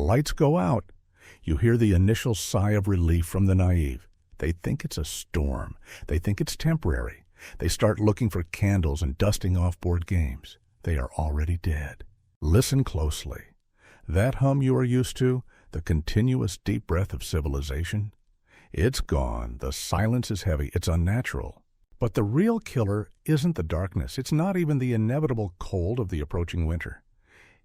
lights go out, you hear the initial sigh of relief from the naive. They think it's a storm. They think it's temporary. They start looking for candles and dusting off board games. They are already dead. Listen closely. That hum you are used to, the continuous deep breath of civilization, it's gone. The silence is heavy. It's unnatural. But the real killer isn't the darkness. It's not even the inevitable cold of the approaching winter.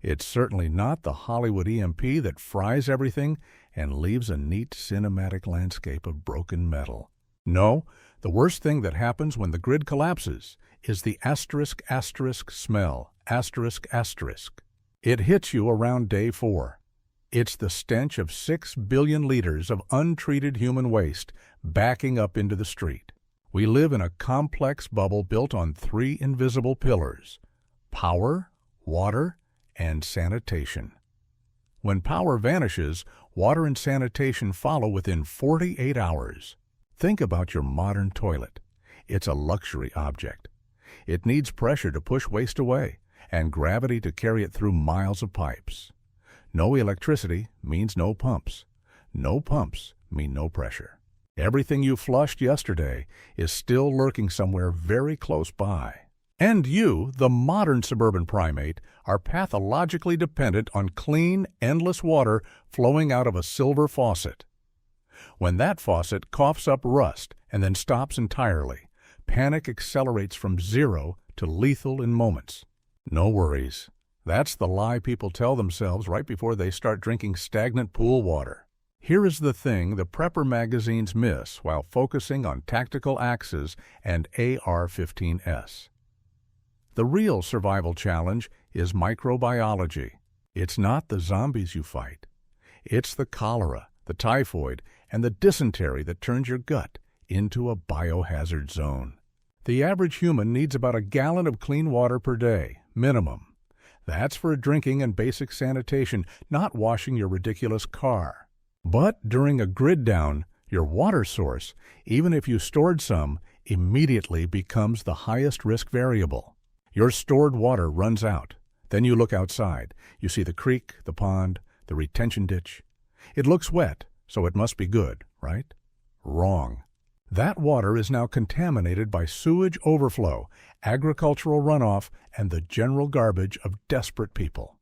It's certainly not the Hollywood EMP that fries everything and leaves a neat cinematic landscape of broken metal. No, the worst thing that happens when the grid collapses is the *** smell, ***. It hits you around day 4. It's the stench of 6 billion liters of untreated human waste backing up into the street. We live in a complex bubble built on 3 invisible pillars: power, water, and sanitation. When power vanishes, water and sanitation follow within 48 hours. Think about your modern toilet. It's a luxury object. It needs pressure to push waste away and gravity to carry it through miles of pipes. No electricity means no pumps. No pumps mean no pressure. Everything you flushed yesterday is still lurking somewhere very close by. And you, the modern suburban primate, are pathologically dependent on clean, endless water flowing out of a silver faucet. When that faucet coughs up rust and then stops entirely, panic accelerates from 0 to lethal in moments. No worries. That's the lie people tell themselves right before they start drinking stagnant pool water. Here is the thing the prepper magazines miss while focusing on tactical axes and AR-15s. The real survival challenge is microbiology. It's not the zombies you fight. It's the cholera, the typhoid, and the dysentery that turns your gut into a biohazard zone. The average human needs about a gallon of clean water per day, minimum. That's for drinking and basic sanitation, not washing your ridiculous car. But during a grid down, your water source, even if you stored some, immediately becomes the highest risk variable. Your stored water runs out. Then you look outside. You see the creek, the pond, the retention ditch. It looks wet, so it must be good, right? Wrong. That water is now contaminated by sewage overflow, agricultural runoff, and the general garbage of desperate people.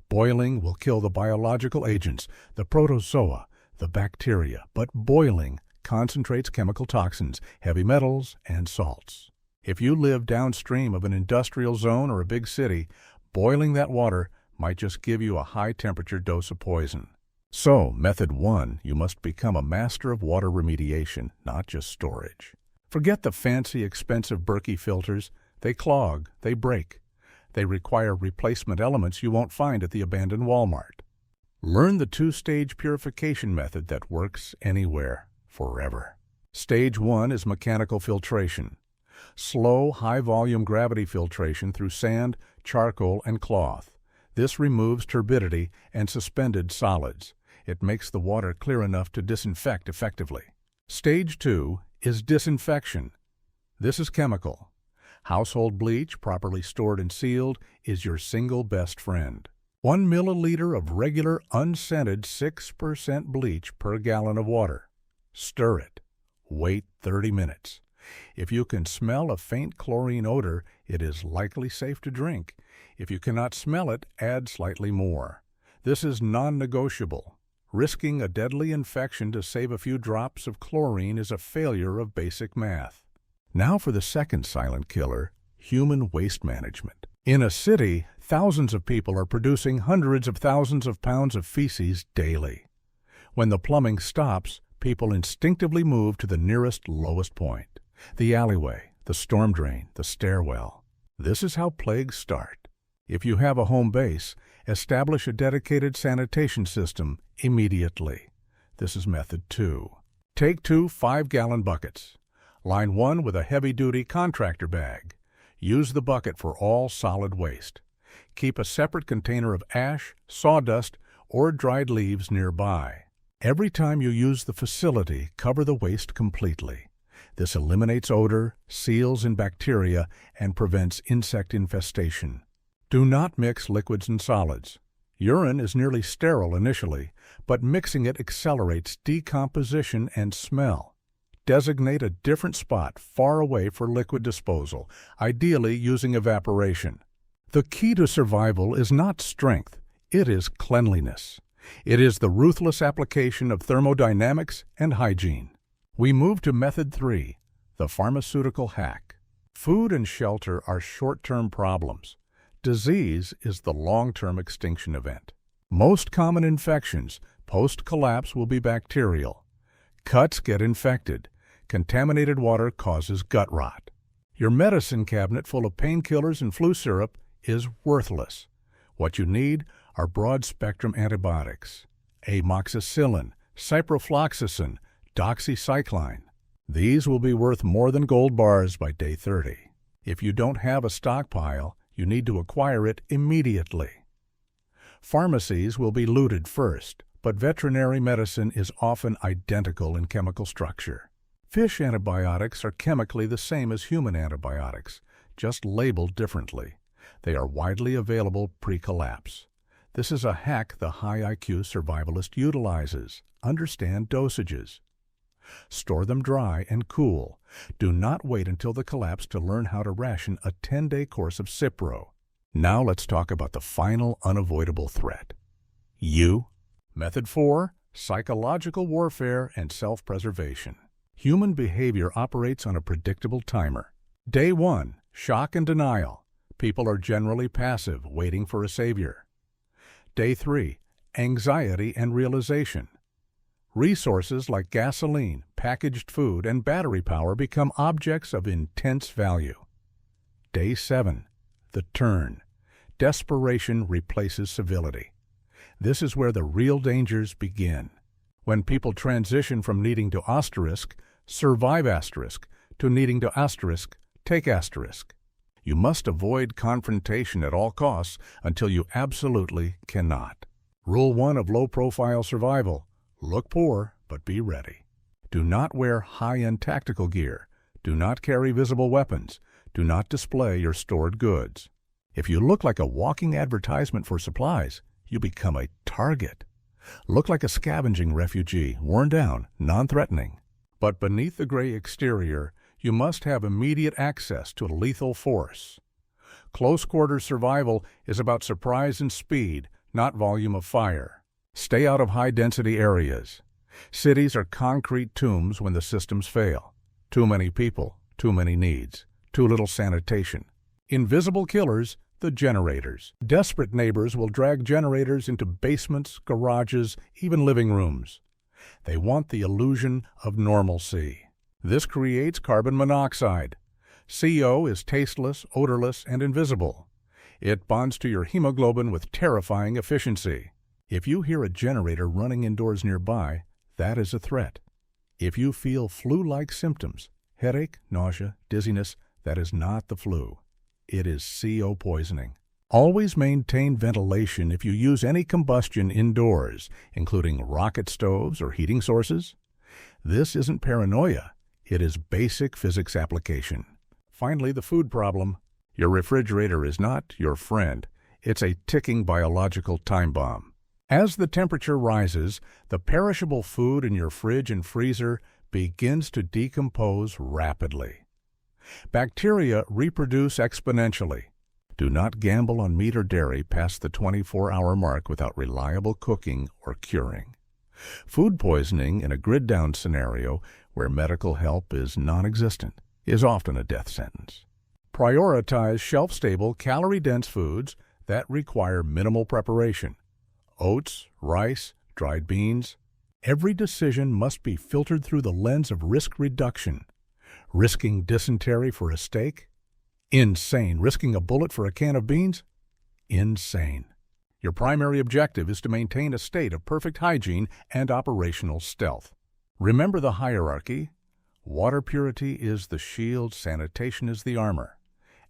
Boiling will kill the biological agents, the protozoa, the bacteria, but boiling concentrates chemical toxins, heavy metals, and salts. If you live downstream of an industrial zone or a big city, boiling that water might just give you a high-temperature dose of poison. So, method 1, you must become a master of water remediation, not just storage. Forget the fancy, expensive Berkey filters. They clog, they break. They require replacement elements you won't find at the abandoned Walmart. Learn the 2-stage purification method that works anywhere, forever. Stage 1 is mechanical filtration. Slow, high-volume gravity filtration through sand, charcoal, and cloth. This removes turbidity and suspended solids. It makes the water clear enough to disinfect effectively. Stage 2 is disinfection. This is chemical. Household bleach, properly stored and sealed, is your single best friend. 1 milliliter of regular, unscented 6% bleach per gallon of water. Stir it. Wait 30 minutes. If you can smell a faint chlorine odor, it is likely safe to drink. If you cannot smell it, add slightly more. This is non-negotiable. Risking a deadly infection to save a few drops of chlorine is a failure of basic math. Now for the second silent killer, human waste management. In a city, thousands of people are producing hundreds of thousands of pounds of feces daily. When the plumbing stops, people instinctively move to the nearest lowest point. The alleyway, the storm drain, the stairwell. This is how plagues start. If you have a home base, establish a dedicated sanitation system immediately. This is method 2. Take 2 5-gallon buckets. Line one with a heavy-duty contractor bag. Use the bucket for all solid waste. Keep a separate container of ash, sawdust, or dried leaves nearby. Every time you use the facility, cover the waste completely. This eliminates odor, seals in bacteria, and prevents insect infestation. Do not mix liquids and solids. Urine is nearly sterile initially, but mixing it accelerates decomposition and smell. Designate a different spot far away for liquid disposal, ideally using evaporation. The key to survival is not strength, it is cleanliness. It is the ruthless application of thermodynamics and hygiene. We move to Method 3, the pharmaceutical hack. Food and shelter are short-term problems. Disease is the long-term extinction event. Most common infections post-collapse will be bacterial. Cuts get infected. Contaminated water causes gut rot. Your medicine cabinet full of painkillers and flu syrup is worthless. What you need are broad-spectrum antibiotics: amoxicillin, ciprofloxacin, doxycycline. These will be worth more than gold bars by day 30. If you don't have a stockpile, you need to acquire it immediately. Pharmacies will be looted first, but veterinary medicine is often identical in chemical structure. Fish antibiotics are chemically the same as human antibiotics, just labeled differently. They are widely available pre-collapse. This is a hack the high IQ survivalist utilizes. Understand dosages. Store them dry and cool. Do not wait until the collapse to learn how to ration a 10-day course of Cipro. Now let's talk about the final unavoidable threat. You. Method 4, psychological warfare and self-preservation. Human behavior operates on a predictable timer. Day 1, shock and denial. People are generally passive, waiting for a savior. Day 3, anxiety and realization. Resources like gasoline, packaged food, and battery power become objects of intense value. Day 7, the turn. Desperation replaces civility. This is where the real dangers begin. When people transition from needing to survive to needing to take . You must avoid confrontation at all costs until you absolutely cannot. Rule 1 of low-profile survival: look poor, but be ready. Do not wear high-end tactical gear. Do not carry visible weapons. Do not display your stored goods. If you look like a walking advertisement for supplies, you become a target. Look like a scavenging refugee, worn down, non-threatening. But beneath the gray exterior, you must have immediate access to lethal force. Close-quarter survival is about surprise and speed, not volume of fire. Stay out of high-density areas. Cities are concrete tombs when the systems fail. Too many people, too many needs, too little sanitation. Invisible killers, the generators. Desperate neighbors will drag generators into basements, garages, even living rooms. They want the illusion of normalcy. This creates carbon monoxide. CO is tasteless, odorless, and invisible. It bonds to your hemoglobin with terrifying efficiency. If you hear a generator running indoors nearby, that is a threat. If you feel flu-like symptoms, headache, nausea, dizziness, that is not the flu. It is CO poisoning. Always maintain ventilation if you use any combustion indoors, including rocket stoves or heating sources. This isn't paranoia. It is basic physics application. Finally, the food problem. Your refrigerator is not your friend. It's a ticking biological time bomb. As the temperature rises, the perishable food in your fridge and freezer begins to decompose rapidly. Bacteria reproduce exponentially. Do not gamble on meat or dairy past the 24-hour mark without reliable cooking or curing. Food poisoning in a grid-down scenario where medical help is non-existent is often a death sentence. Prioritize shelf-stable, calorie-dense foods that require minimal preparation. Oats, rice, dried beans. Every decision must be filtered through the lens of risk reduction. Risking dysentery for a steak? Insane. Risking a bullet for a can of beans? Insane. Your primary objective is to maintain a state of perfect hygiene and operational stealth. Remember the hierarchy. Water purity is the shield, sanitation is the armor.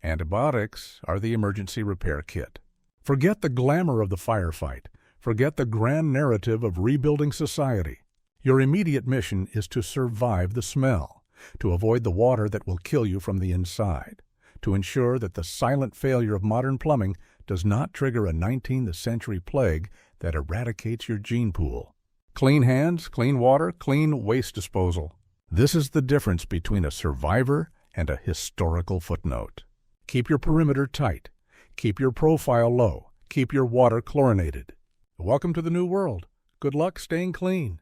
Antibiotics are the emergency repair kit. Forget the glamour of the firefight. Forget the grand narrative of rebuilding society. Your immediate mission is to survive the smell, to avoid the water that will kill you from the inside, to ensure that the silent failure of modern plumbing does not trigger a 19th century plague that eradicates your gene pool. Clean hands, clean water, clean waste disposal. This is the difference between a survivor and a historical footnote. Keep your perimeter tight. Keep your profile low. Keep your water chlorinated. Welcome to the new world. Good luck staying clean.